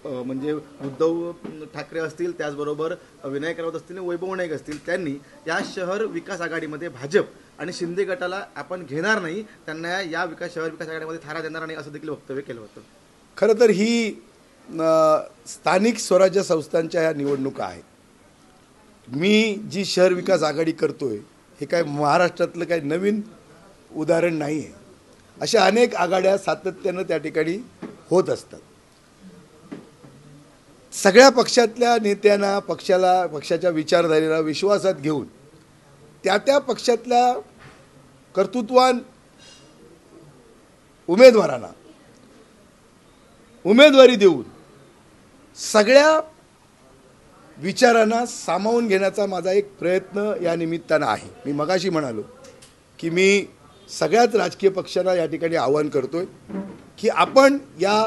म्हणजे उद्धव ठाकरे असतील, त्याचबरोबर विनायक राऊत असतील, वैभव नाईक असतील, त्यांनी या शहर विकास आघाडीमध्ये भाजप आणि शिंदे गटाला आपण घेणार नाही, त्यांना या शहर विकास आघाडीमध्ये थारा देणार नाही असं देखील वक्तव्य केलं होतं. खरं तर ही स्थानिक स्वराज्य संस्थांच्या ह्या निवडणुका आहेत. मी जी शहर विकास आघाडी करतोय हे काय महाराष्ट्रातलं काही नवीन उदाहरण नाही आहे. अशा अनेक आघाड्या सातत्यानं त्या ठिकाणी होत असतात. सगळ्या पक्षातल्या नेत्यांना पक्षाच्या विचारधारेला विश्वासात घेऊन त्या पक्षातल्या कर्तृत्वान उमेदवारांना उमेदवारी देऊन सगळ्या विचारांना सामावून घेण्याचा माझा एक प्रयत्न या निमित्तानं आहे. मी मगाशी म्हणालो की मी सगळ्याच राजकीय पक्षांना या ठिकाणी आवाहन करतोय की आपण या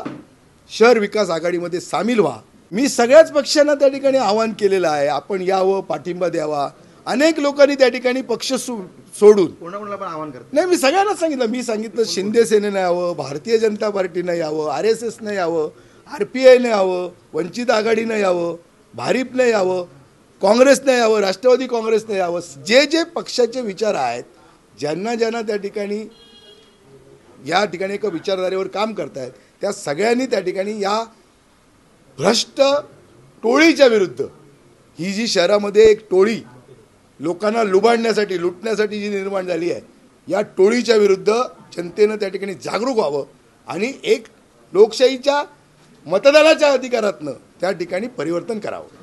शहर विकास आघाडीमध्ये सामील व्हा. मी सगळ्याच पक्षांना त्या ठिकाणी आवाहन केलेलं आहे, आपण यावं, पाठिंबा द्यावा. अनेक लोकांनी त्या ठिकाणी पक्ष सोडून कोणाकोणाला पण आवाहन करतो. नाही, मी सगळ्यांना सांगितलं. मी सांगितलं शिंदे सेनेनं यावं, भारतीय जनता पार्टीनं यावं, RSSनं यावं, RPIनं यावं, वंचित आघाडीनं यावं, भारिपनं यावं, काँग्रेसनं यावं, राष्ट्रवादी काँग्रेसनं यावं. जे पक्षाचे विचार आहेत, ज्यांना त्या ठिकाणी या ठिकाणी एका विचारधारेवर काम करतायत, त्या सगळ्यांनी त्या ठिकाणी या भ्रष्ट टोळीच्या विरुद्ध, ही जी शहरामध्ये एक टोळी लोकांना लुबाडण्यासाठी लुटण्यासाठी जी निर्माण झाली आहे, या टोळीच्या विरुद्ध जनतेनं त्या ठिकाणी जागरूक व्हावं आणि एक लोकशाहीच्या मतदानाच्या अधिकारातनं त्या ठिकाणी परिवर्तन करावं.